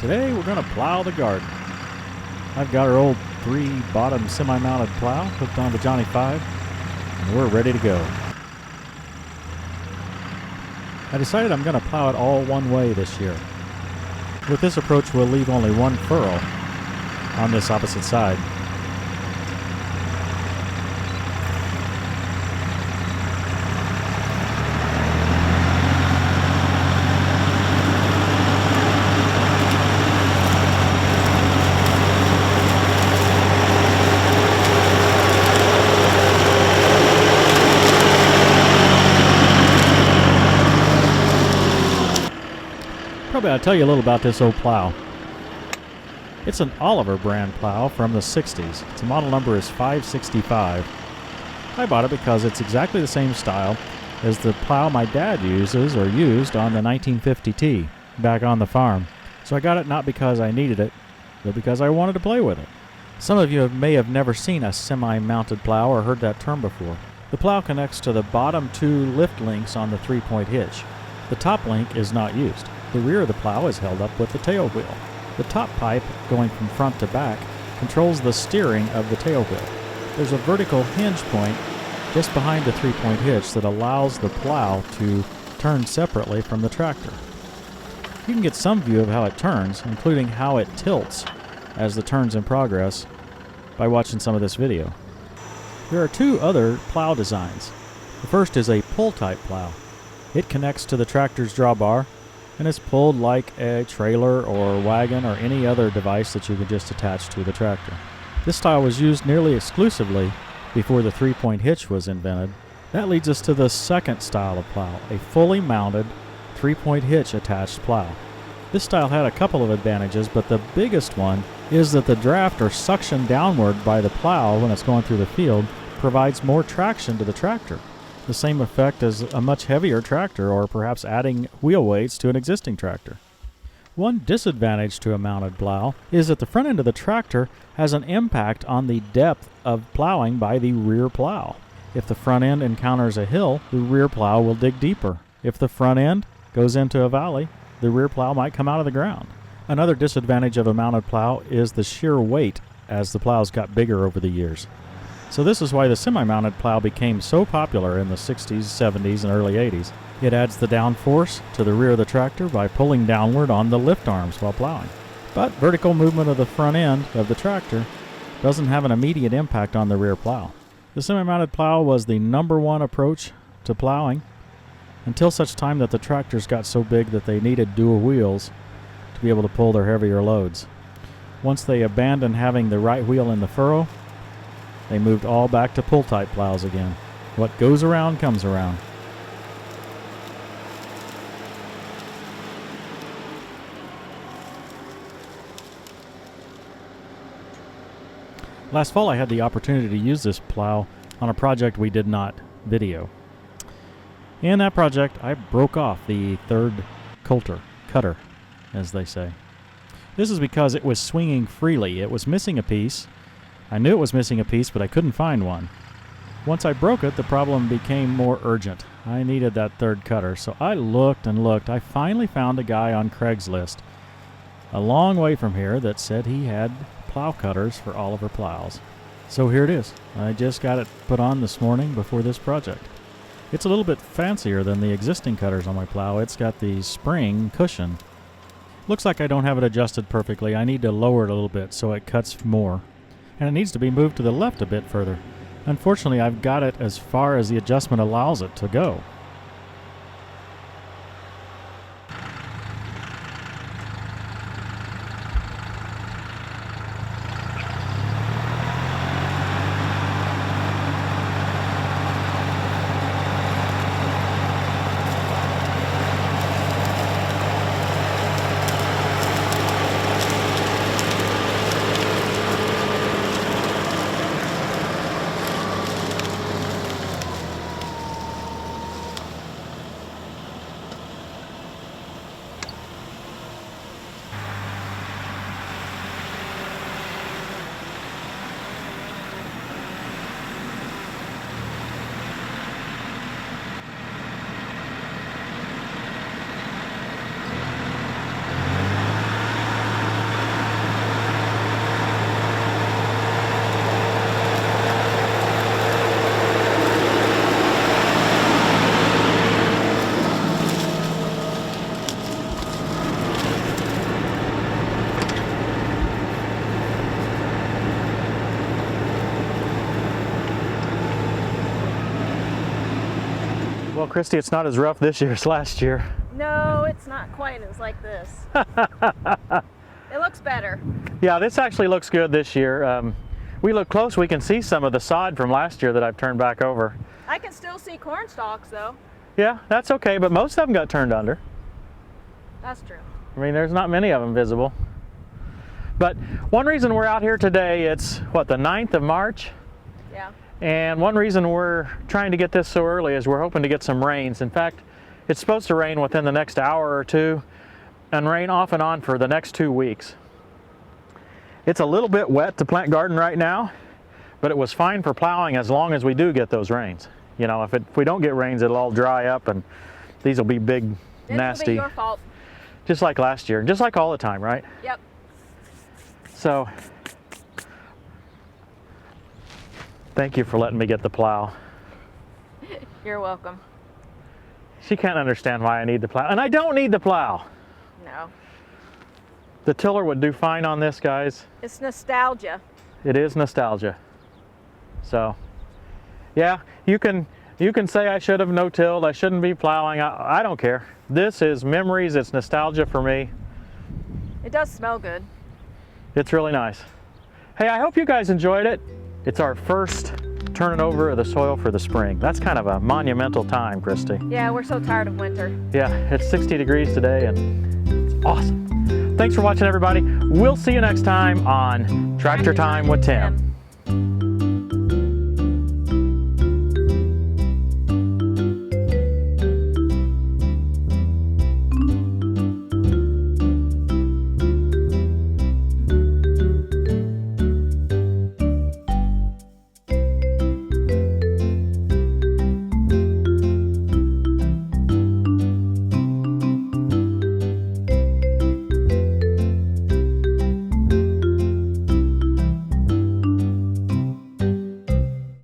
Today we're going to plow the garden. I've got our old 3-bottom semi-mounted plow hooked onto Johnny 5, and we're ready to go. I decided I'm going to plow it all one way this year. With this approach, we'll leave only one furrow on this opposite side. Probably I'll tell you a little about this old plow. It's an Oliver brand plow from the 60s. Its model number is 565. I bought it because it's exactly the same style as the plow my dad used on the 1950T back on the farm. So I got it not because I needed it, but because I wanted to play with it. Some of you may have never seen a semi-mounted plow or heard that term before. The plow connects to the bottom 2 lift links on the 3-point hitch. The top link is not used. The rear of the plow is held up with the tail wheel. The top pipe, going from front to back, controls the steering of the tail wheel. There's a vertical hinge point just behind the 3-point hitch that allows the plow to turn separately from the tractor. You can get some view of how it turns, including how it tilts as the turn's in progress, by watching some of this video. There are 2 other plow designs. The first is a pull-type plow. It connects to the tractor's drawbar and is pulled like a trailer or wagon or any other device that you could just attach to the tractor. This style was used nearly exclusively before the 3-point hitch was invented. That leads us to the second style of plow, a fully mounted 3-point hitch attached plow. This style had a couple of advantages, but the biggest one is that the draft or suction downward by the plow when it's going through the field provides more traction to the tractor. The same effect as a much heavier tractor, or perhaps adding wheel weights to an existing tractor. One disadvantage to a mounted plow is that the front end of the tractor has an impact on the depth of plowing by the rear plow. If the front end encounters a hill, the rear plow will dig deeper. If the front end goes into a valley, the rear plow might come out of the ground. Another disadvantage of a mounted plow is the sheer weight as the plows got bigger over the years. So this is why the semi-mounted plow became so popular in the 60s, 70s, and early 80s. It adds the downforce to the rear of the tractor by pulling downward on the lift arms while plowing. But vertical movement of the front end of the tractor doesn't have an immediate impact on the rear plow. The semi-mounted plow was the #1 approach to plowing until such time that the tractors got so big that they needed dual wheels to be able to pull their heavier loads. Once they abandoned having the right wheel in the furrow, they moved all back to pull-type plows again. What goes around comes around. Last fall I had the opportunity to use this plow on a project we did not video. In that project I broke off the third cutter, as they say. This is because it was swinging freely. It was missing a piece. I knew it was missing a piece, but I couldn't find one. Once I broke it, the problem became more urgent. I needed that third cutter, so I looked and looked. I finally found a guy on Craigslist a long way from here that said he had plow cutters for Oliver plows. So here it is. I just got it put on this morning before this project. It's a little bit fancier than the existing cutters on my plow. It's got the spring cushion. Looks like I don't have it adjusted perfectly. I need to lower it a little bit so it cuts more. And it needs to be moved to the left a bit further. Unfortunately, I've got it as far as the adjustment allows it to go. Christy, it's not as rough this year as last year. No, it's not quite as like this. It looks better. Yeah, this actually looks good this year. We look close, we can see some of the sod from last year that I've turned back over. I can still see corn stalks though. Yeah, that's okay, but most of them got turned under. That's true. I mean, there's not many of them visible. But one reason we're out here today, it's what, the 9th of March? Yeah. And one reason we're trying to get this so early is we're hoping to get some rains. In fact, it's supposed to rain within the next hour or two and rain off and on for the next 2 weeks. It's a little bit wet to plant garden right now, but it was fine for plowing as long as we do get those rains. You know, if we don't get rains, it'll all dry up and these will be big, nasty. This will be your fault. Just like last year, just like all the time, right? Yep. So, thank you for letting me get the plow. You're welcome. She can't understand why I need the plow, and I don't need the plow. No. The tiller would do fine on this, guys. It's nostalgia. It is nostalgia. So, yeah, you can say I should have no-tilled, I shouldn't be plowing, I don't care. This is memories, it's nostalgia for me. It does smell good. It's really nice. Hey, I hope you guys enjoyed it. It's our first turning over of the soil for the spring. That's kind of a monumental time, Christy. Yeah, we're so tired of winter. Yeah, it's 60 degrees today and it's awesome. Thanks for watching, everybody. We'll see you next time on Tractor Time with Tim.